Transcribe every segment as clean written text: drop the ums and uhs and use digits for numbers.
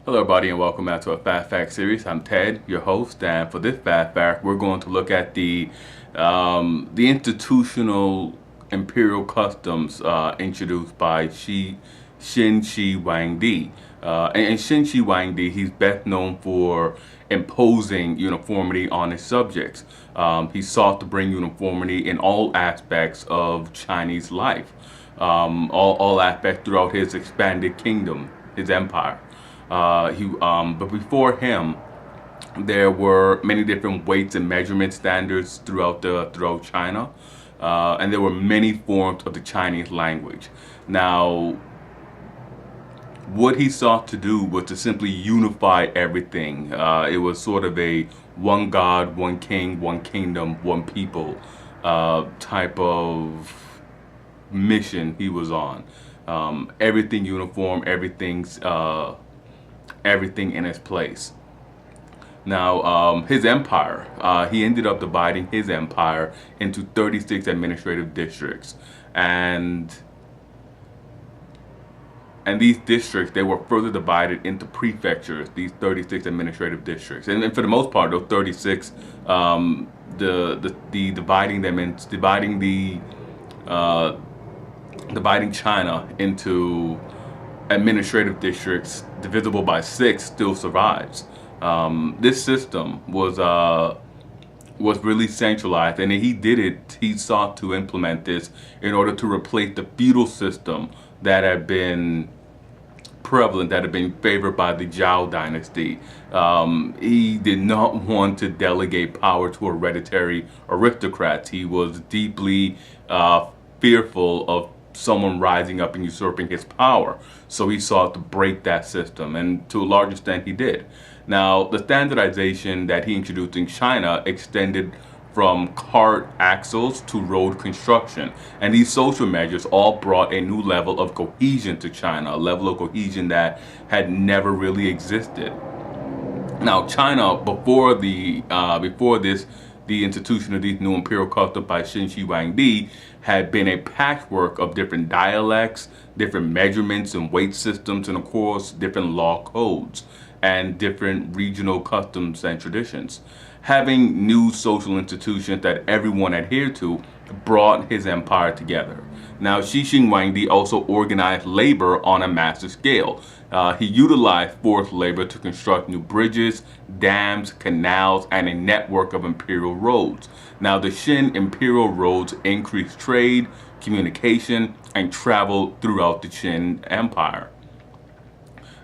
Hello everybody and welcome back to a Fast Fact series. I'm Ted, your host, and for this Fast Fact we're going to look at the institutional imperial customs introduced by Qin Huangdi. And Qin Huangdi, he's best known for imposing uniformity on his subjects. He sought to bring uniformity in all aspects of Chinese life, all aspects throughout his expanded kingdom, his empire. But before him, there were many different weights and measurement standards throughout China, and there were many forms of the Chinese language. Now, what he sought to do was to simply unify everything. It was sort of a one God, one king, one kingdom, one people type of mission he was on. Everything uniform, everything in its place. Now, his empire, he ended up dividing his empire into 36 administrative districts. And these districts, they were further divided into prefectures, these 36 administrative districts. And for the most part, those 36, dividing China into administrative districts divisible by 6 still survives. This system was really centralized, and he sought to implement this in order to replace the feudal system that had been prevalent, that had been favored by the Zhao dynasty. He did not want to delegate power to hereditary aristocrats. He was deeply fearful of someone rising up and usurping his power. So he sought to break that system, and to a large extent he did. Now, the standardization that he introduced in China extended from cart axles to road construction. And these social measures all brought a new level of cohesion to China, a level of cohesion that had never really existed. Now, China, before this, the institution of these new imperial customs by Qin Huangdi had been a patchwork of different dialects, different measurements and weight systems, and of course, different law codes and different regional customs and traditions. Having new social institutions that everyone adhered to brought his empire together. Now, Shi Qin Huangdi also organized labor on a massive scale. He utilized forced labor to construct new bridges, dams, canals, and a network of imperial roads. Now, the Qin imperial roads increased trade, communication, and travel throughout the Qin Empire.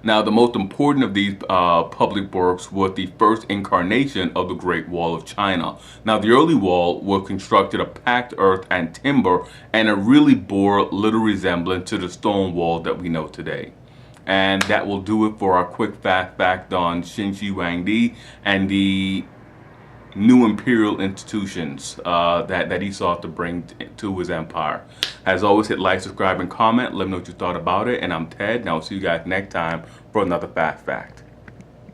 Now, the most important of these public works was the first incarnation of the Great Wall of China. Now, the early wall was constructed of packed earth and timber, and it really bore little resemblance to the stone wall that we know today. And that will do it for our quick fast fact on Qin Huangdi and the new imperial institutions that he sought to bring to his empire. As always, hit like, subscribe, and comment. Let me know what you thought about it. And I'm Ted, and I'll see you guys next time for another fast fact.